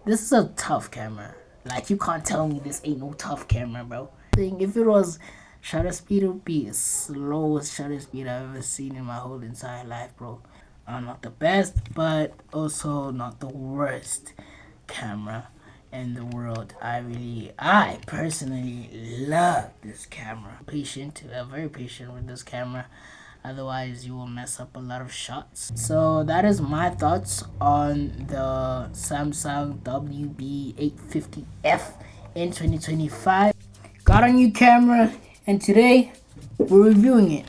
this is a tough camera. Like, you can't tell me this ain't no tough camera, bro. If it was shutter speed, it would be the slowest shutter speed I've ever seen in my whole entire life, bro. Not the best, but also not the worst camera in the world. I personally love this camera. Very patient with this camera. Otherwise, you will mess up a lot of shots. So that is my thoughts on the Samsung WB850f in 2025. Got a new camera, and today we're reviewing it.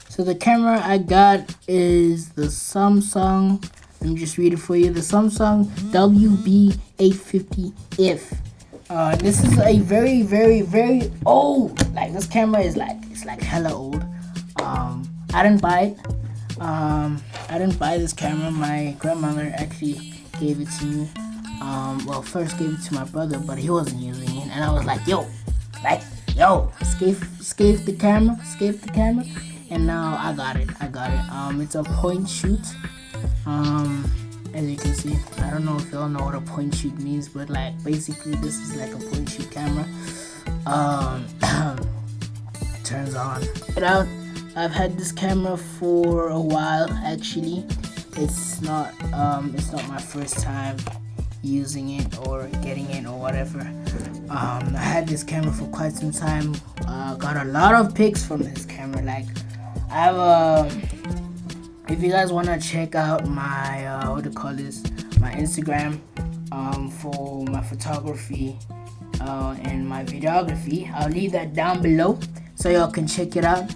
So the camera I got is the Samsung, let me just read it for you, the Samsung WB850f. This is a very, very, very old, like, this camera is like, it's like hella old. I didn't buy it. I didn't buy this camera. My grandmother actually gave it to me. Well, first gave it to my brother, but he wasn't using it, and I was like, yo, escape the camera, and now I got it. It's a point shoot. As you can see, I don't know if y'all know what a point shoot means, but like, basically this is like a point shoot camera. Turns on. Check it out. I've had this camera for a while. Actually, it's not my first time using it or getting it or whatever. I had this camera for quite some time. Got a lot of pics from this camera. Like, I have if you guys want to check out my my Instagram for my photography and my videography, I'll leave that down below so y'all can check it out.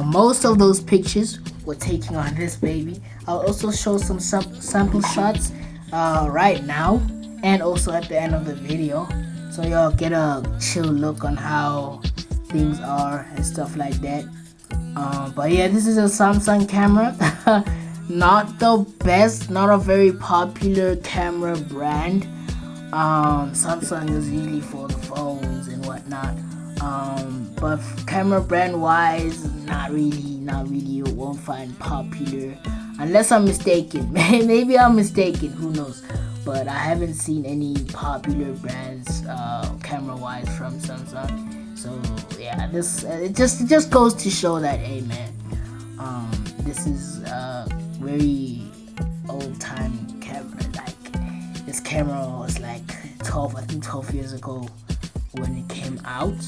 Most of those pictures were taken on this baby. I'll also show some sample shots right now and also at the end of the video, so y'all get a chill look on how things are and stuff like that. But yeah, this is a Samsung camera. Not the best, not a very popular camera brand. Samsung is usually for the phones and whatnot. But camera brand wise, not really, you won't find popular unless I'm mistaken. Maybe I'm mistaken, who knows. But I haven't seen any popular brands camera wise from Samsung. So yeah, it just goes to show that, hey man, this is a very old time camera. Like, this camera was like 12 years ago when it came out.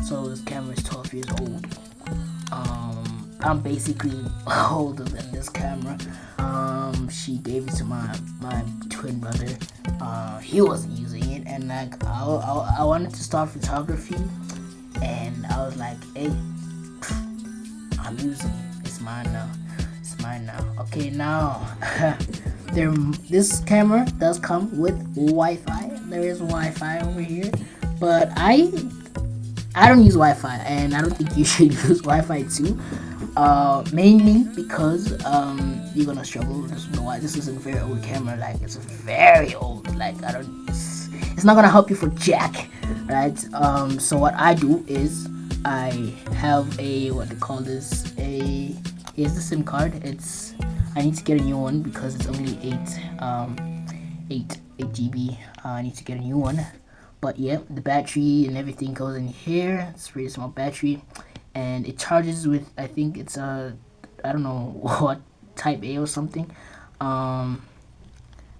So this camera is 12 years old. I'm basically older than this camera. She gave it to my twin brother. He wasn't using it, and like, I wanted to start photography, and I was like, hey, I'm using it. It's mine now. Okay, now this camera does come with Wi-Fi. There is Wi-Fi over here, but I don't use Wi-Fi, and I don't think you should use Wi-Fi too. Mainly because you're gonna struggle. This is a very old camera. Like, it's very old. Like, it's not gonna help you for jack, right? So what I do is I have here's the SIM card. I need to get a new one because it's only 8 GB. I need to get a new one. But yeah, the battery and everything goes in here. It's a pretty small battery, and it charges with, I think it's I don't know what, type A or something. I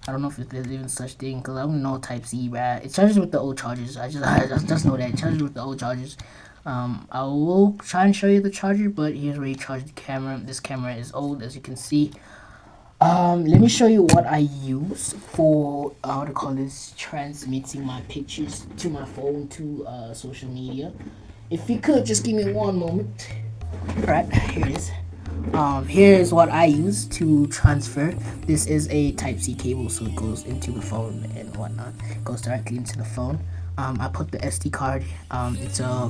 don't know if there's even such thing, because I don't know type C, but it charges with the old chargers. I just know that it charges with the old chargers. I will try and show you the charger, but here's where you charge the camera. This camera is old, as you can see. Let me show you what I use for transmitting my pictures to my phone to social media. If you could just give me one moment. Alright, here it is. Here's what I use to transfer. This is a Type-C cable, so it goes into the phone and whatnot. It goes directly into the phone. I put the SD card, it's a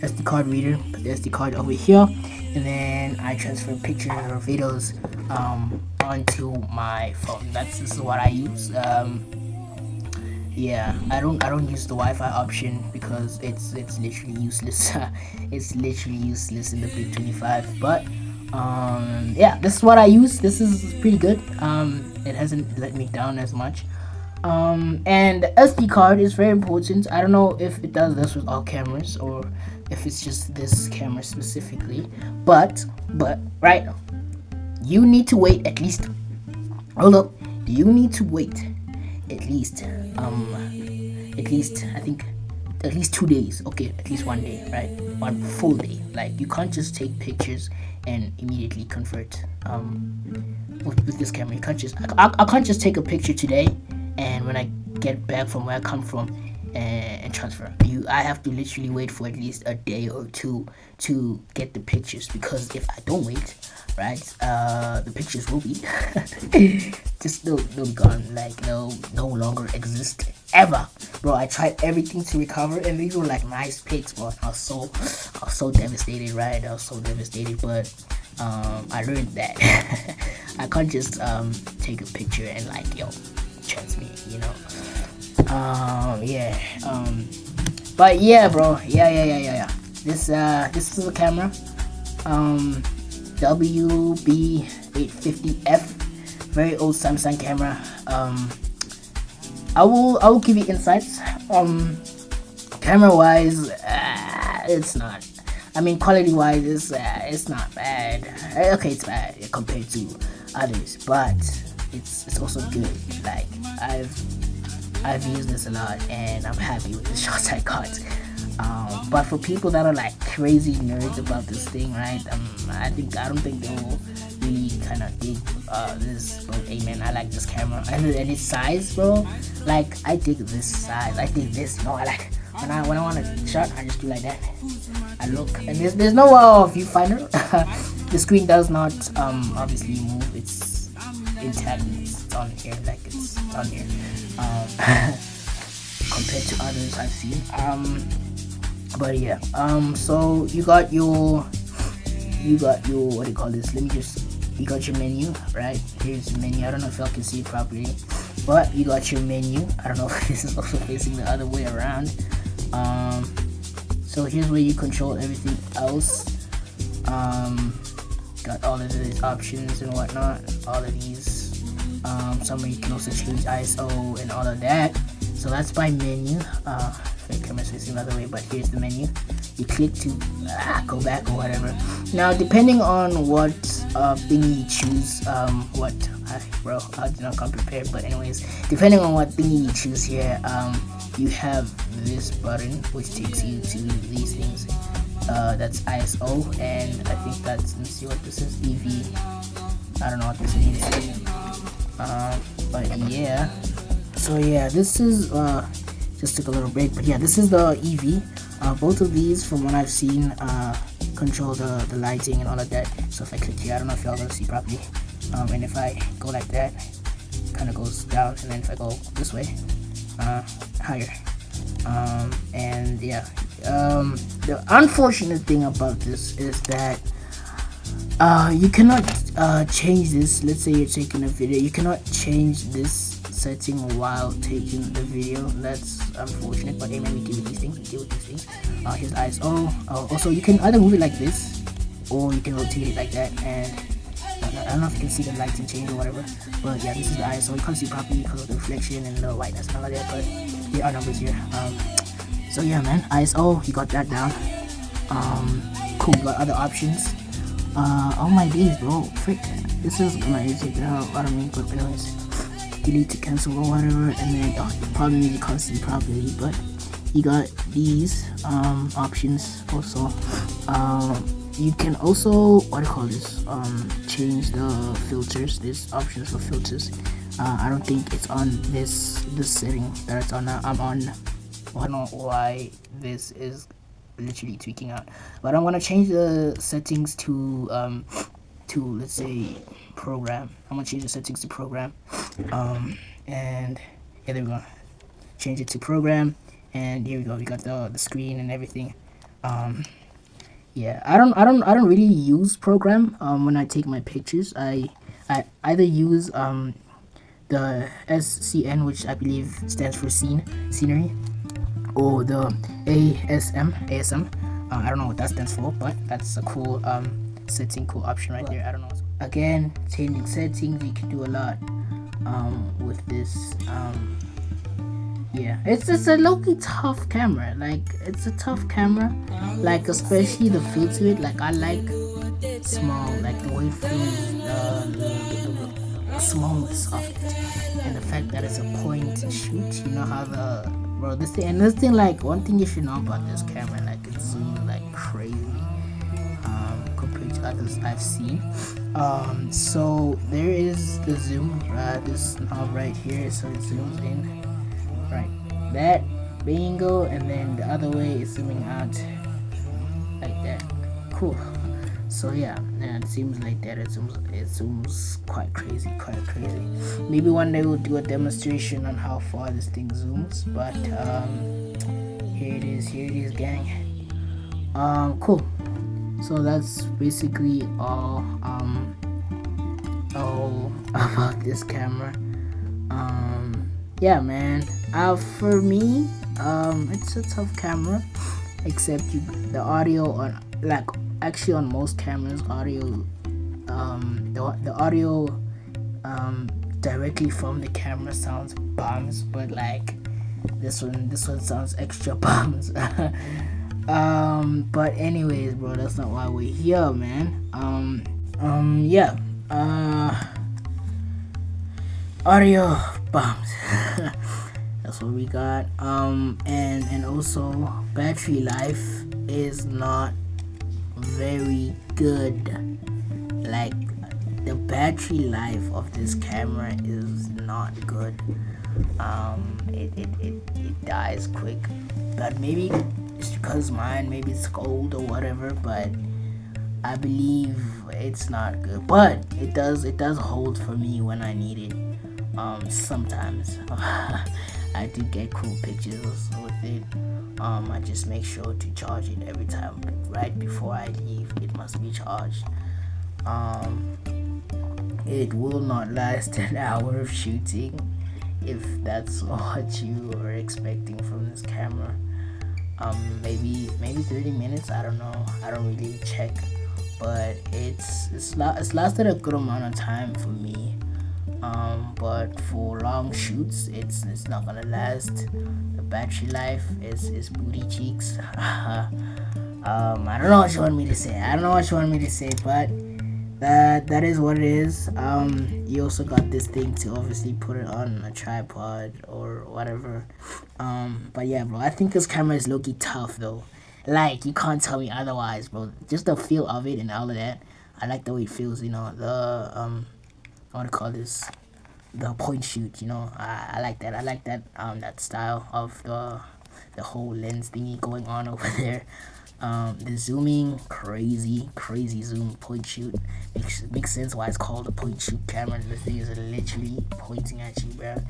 SD card reader. Put the SD card over here, and then I transfer pictures or videos onto my phone. This is what I use. Yeah, I don't use the Wi-Fi option because it's literally useless. It's literally useless in the Big 25. But Yeah, this is what I use. This is pretty good. It hasn't let me down as much. And the SD card is very important. I don't know if it does this with all cameras or if it's just this camera specifically, but right, you need to wait at least, hold up, you need to wait at least I think at least 2 days, okay, at least 1 day, right, 1 full day. Like, you can't just take pictures and immediately convert with this camera. You can't just I can't just take a picture today and when I get back from where I come from and transfer. I have to literally wait for at least a day or two to get the pictures, because if I don't wait, right, the pictures will be just they'll be gone. Like, no longer exist ever, bro. I tried everything to recover, and these were like nice pics, but I was so devastated, right? I was so devastated, but I learned that I can't just take a picture and like, yo, transmit, you know. But yeah, bro, yeah. This is a camera, Wb850f, very old Samsung camera. I will give you insights. Camera wise, it's not. I mean, quality wise, it's not bad. Okay, it's bad compared to others, but it's also good. Like, I've used this a lot, and I'm happy with the shots I got. But for people that are like crazy nerds about this thing, right? I don't think they will really kind of dig this. But hey, man, I like this camera and its size, bro. Like, I dig this size. I dig this. You know, I like when I want a shot, I just do like that. I look, and there's no viewfinder. The screen does not obviously move. It's intact. It's on here, like it's on here. Compared to others I've seen. But yeah. So you got your what do you call this? You got your menu, right? Here's the menu. I don't know if y'all can see it properly, but you got your menu. I don't know if this is also facing the other way around. So here's where you control everything else. Got all of these options and whatnot. All of these. Somewhere you can also change ISO and all of that. So that's by menu. The camera's facing the other way, but here's the menu. You click to go back or whatever. Now, depending on what thingy you choose, bro, I did not come prepared, but anyways, depending on what thingy you choose here, you have this button which takes you to these things. That's ISO, and I think that's, let me see what this is, EV. I don't know what this means. But yeah. So yeah, this is just took a little break, but yeah, this is the EV. Both of these, from what I've seen, control the lighting and all of that. So if I click here, I don't know if y'all gonna see properly. And if I go like that, it kind of goes down, and then if I go this way, higher. And yeah, the unfortunate thing about this is that you cannot change this. Let's say you're taking a video, you cannot change this setting while taking the video. That's unfortunate, but hey, man, we deal with these things. Here's ISO. Also, you can either move it like this, or you can rotate it like that. And I don't know if you can see the lighting change or whatever, but yeah, this is the ISO. You can't see properly because of the reflection and the whiteness and all of that, but here are numbers here. So yeah, man, ISO, you got that down. Cool. You got other options. Oh my days, bro, frick, this is gonna irritate the hell out of me. But anyways, delete to cancel or whatever, and then the problem is you can't see properly, but you got these options also. You can also, what do you call this, change the filters. There's options for filters. I don't think it's on this setting that it's on now. I'm on, I don't know why this is literally tweaking out, but I'm gonna change the settings to let's say program. I'm gonna change the settings to program, and yeah, there we go. Change it to program, and here we go. We got the screen and everything. Yeah, I don't really use program when I take my pictures. I either use the SCN, which I believe stands for scenery, or the ASM. I don't know what that stands for, but that's a cool setting cool option right there. I don't know. Again, changing settings, you can do a lot with this. Yeah, it's a low-key tough camera. Like, it's a tough camera, like especially the feel to it. Like, I like small, like the way it feels, the smallness of it, and the fact that it's a point and shoot. You know how this thing, like, one thing you should know about this camera, like, it's zoomed like crazy compared to others I've seen. So there is the zoom, this knob right here, so it zooms in. Right, that bingo, and then the other way is zooming out like that. Cool. So yeah, it seems like that. It zooms quite crazy. Maybe one day we'll do a demonstration on how far this thing zooms. But here it is, gang. Cool. So that's basically all about this camera. Yeah, man. For me, it's a tough camera, except the audio on, like, actually on most cameras, audio, the audio directly from the camera sounds bombs, but like this one sounds extra bombs. But anyways, bro, that's not why we're here, man. Yeah. Audio bombs. That's what we got. And also battery life is not very good. Like, the battery life of this camera is not good. It dies quick, but maybe it's because maybe it's old or whatever, but I believe it's not good. But it does hold for me when I need it. Sometimes I do get cool pictures with it. I just make sure to charge it every time. Right before I leave, it must be charged. It will not last an hour of shooting, if that's what you are expecting from this camera. Maybe 30 minutes. I don't know. I don't really check, but it's lasted a good amount of time for me. But for long shoots, it's not gonna last. The battery life is booty cheeks. I don't know what you want me to say. But that is what it is. You also got this thing to obviously put it on a tripod or whatever. But yeah, bro, I think this camera is low-key tough though. Like, you can't tell me otherwise, bro. Just the feel of it and all of that. I like the way it feels, you know. I want to call this the point shoot, you know. I like that. That style of the whole lens thingy going on over there. The zooming, crazy zoom, point shoot. Makes sense why it's called a point shoot camera. The thing is literally pointing at you, bro.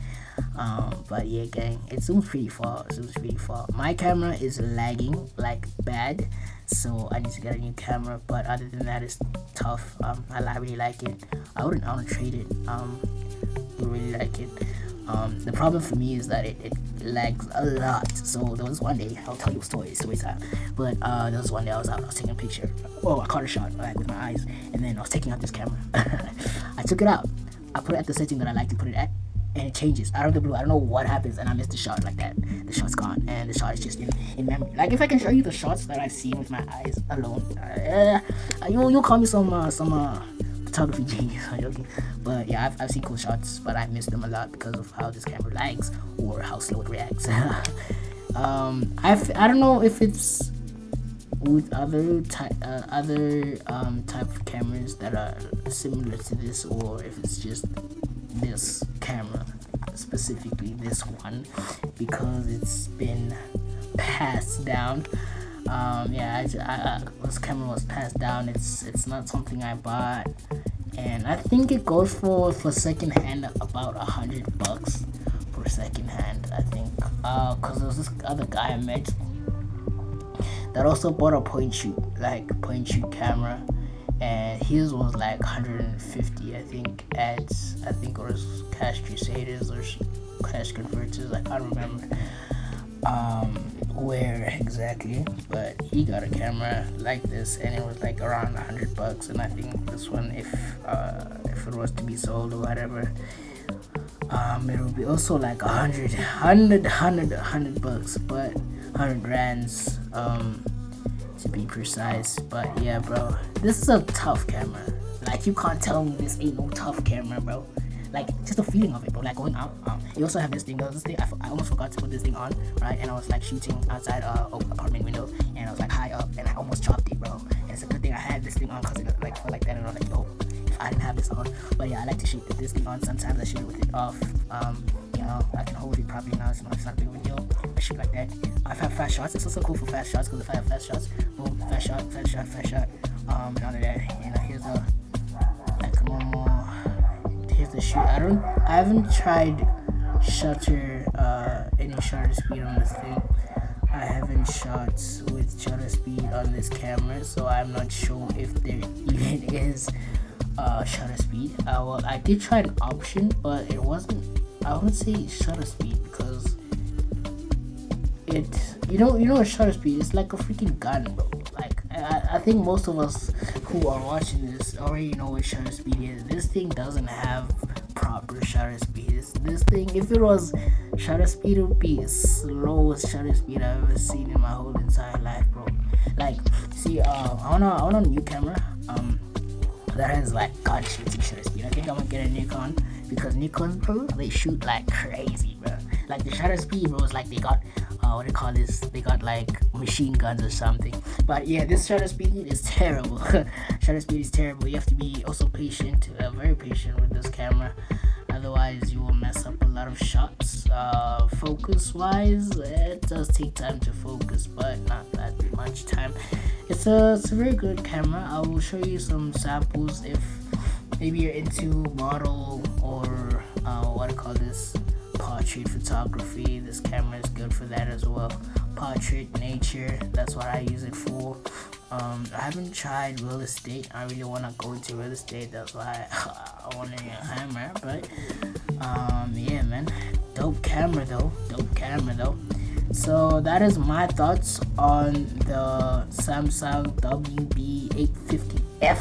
But yeah, gang, it zooms pretty far. My camera is lagging like bad, so I need to get a new camera. But other than that, it's tough. I really like it. I want to trade it. I really like it. The problem for me is that it lags a lot. So there was one day, I'll tell you a story time. But there was one day I was taking a picture. Well, I caught a shot like with my eyes, and then I was taking out this camera. I took it out. I put it at the setting that I like to put it at, and it changes out of the blue. I don't know what happens, and I missed the shot like that. The shot's gone, and the shot is just in memory. Like, if I can show you the shots that I've seen with my eyes alone, you'll call me some photography genius. I'm joking. But yeah, I've seen cool shots, but I miss them a lot because of how this camera lags or how slow it reacts. I don't know if it's with other type of cameras that are similar to this, or if it's just this camera, specifically this one, because it's been passed down. This camera was passed down. It's not something I bought, and I think it goes for second hand about $100 for second hand. I think because there was this other guy I met that also bought a point shoot camera, and his was like 150, I think, it was Cash Crusaders or Cash Converters, I can't remember. where exactly, but he got a camera like this, and it was like around $100. And I think this one, if it was to be sold or whatever, it will be also like $100, but 100 rands, to be precise. But yeah, bro, this is a tough camera. Like, you can't tell me this ain't no tough camera, bro. Like, just the feeling of it, bro. Like, going out. You also have this thing. There was this thing. I almost forgot to put this thing on, right? And I was like shooting outside apartment window, and I was like high up, and I almost chopped it, bro. And it's a good thing I had this thing on, because it like felt like that, and I was like, yo, if I didn't have this on. But yeah, I like to shoot with this thing on. Sometimes I shoot it with it off. You know, I can hold it properly now. It's not a big of a deal. I shoot like that. I have fast shots. It's also cool for fast shots, because if I have fast shots, boom, fast shot. And all of that. You know, here's a like one more. Here's the shoot. I haven't tried any shutter speed on this thing. I haven't shot with shutter speed on this camera, so I'm not sure if there even is shutter speed. Well, I did try an option, but it wasn't, I wouldn't say shutter speed, because it, you know what shutter speed is? Like a freaking gun, bro. Like, I think most of us who are watching this already know what shutter speed is. This thing doesn't have proper shutter speed. This thing, if it was shutter speed, it would be the slowest shutter speed I've ever seen in my whole entire life, bro. Like, see, I want a new camera that has like gun shooting shutter speed. I think I'm gonna get a Nikon, because Nikon, bro, they shoot like crazy, bro. Like, the shutter speed, bro, is like they got what do you call this? They got like machine guns or something. But yeah, this shutter speed is terrible. Shutter speed is terrible. You have to be also patient, very patient with this camera. Otherwise, you will mess up a lot of shots. Focus wise, it does take time to focus, but not that much time. It's a very good camera. I will show you some samples if maybe you're into model or what do you call this? Portrait photography. This camera is good for that as well. Portrait, nature, that's what I use it for. I haven't tried real estate. I really want to go into real estate, that's why I want a hammer. But yeah, man, dope camera though. So that is my thoughts on the Samsung Wb850f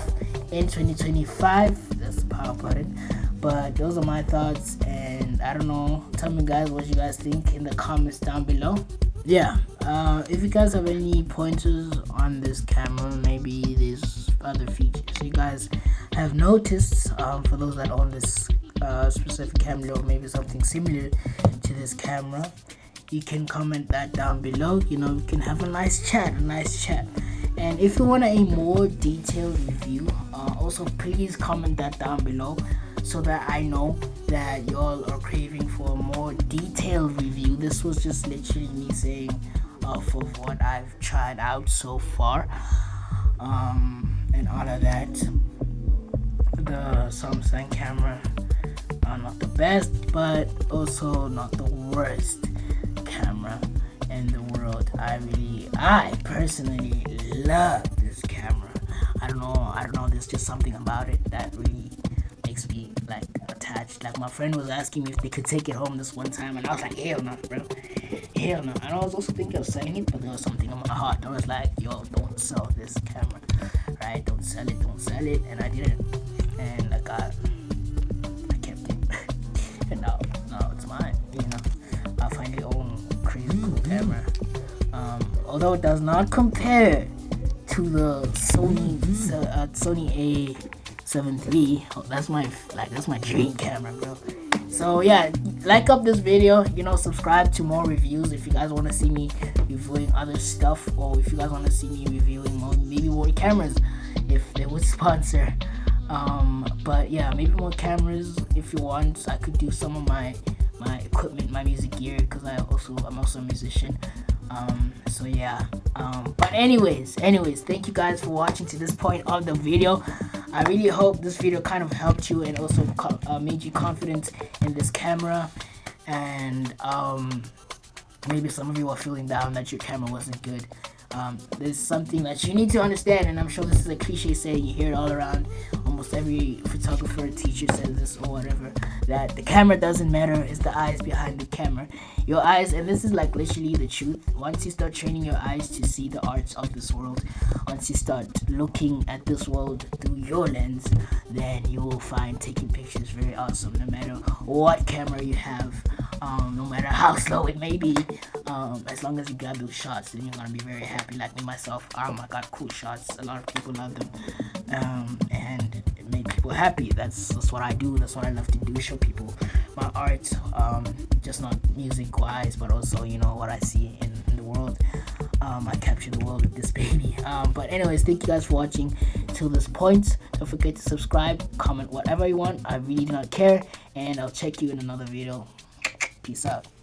in 2025. That's the power button. But those are my thoughts, and I don't know, tell me guys what you guys think in the comments down below. Yeah, if you guys have any pointers on this camera, maybe there's other features you guys have noticed, for those that own this specific camera, or maybe something similar to this camera, you can comment that down below. You know, we can have a nice chat. And if you want a more detailed review, also please comment that down below, so that I know that y'all are craving for a more detailed review. This was just literally me saying off of what I've tried out so far, and all of that. The Samsung camera, not the best, but also not the worst camera in the world. I personally love this camera. I don't know, there's just something about it that really makes me like attached. Like, my friend was asking me if they could take it home this one time, and I was like, hell no, bro, hell no. And I was also thinking of selling it, but there was something in my heart. I was like, yo, don't sell this camera, right? Don't sell it. And I didn't, and I kept it. And now it's mine. You know, I finally own a crazy cool camera. Although it does not compare to the Sony A7 III. That's my dream camera, bro. So yeah, like up this video, you know, subscribe to more reviews if you guys want to see me reviewing other stuff, or if you guys want to see me reviewing maybe more cameras if they would sponsor. But yeah, maybe more cameras if you want. I could do some of my equipment, my music gear, because I'm also a musician. So yeah, but anyways, thank you guys for watching to this point of the video. I really hope this video kind of helped you, and also made you confident in this camera. And maybe some of you are feeling down that your camera wasn't good. There's something that you need to understand, and I'm sure this is a cliche saying, you hear it all around. Almost every photographer, teacher says this or whatever, that the camera doesn't matter, it's the eyes behind the camera. Your eyes, and this is like literally the truth, once you start training your eyes to see the arts of this world, once you start looking at this world through your lens, then you will find taking pictures very awesome, no matter what camera you have, no matter how slow it may be. As long as you grab those shots, then you're gonna be very happy. Like me myself, oh my god, cool shots, a lot of people love them, and it makes people happy. That's what I do, that's what I love to do, show people my art, just not music wise, but also, you know, what I see in the world. I capture the world with this baby. But anyways, thank you guys for watching till this point. Don't forget to subscribe, comment whatever you want, I really do not care, and I'll check you in another video. Peace out.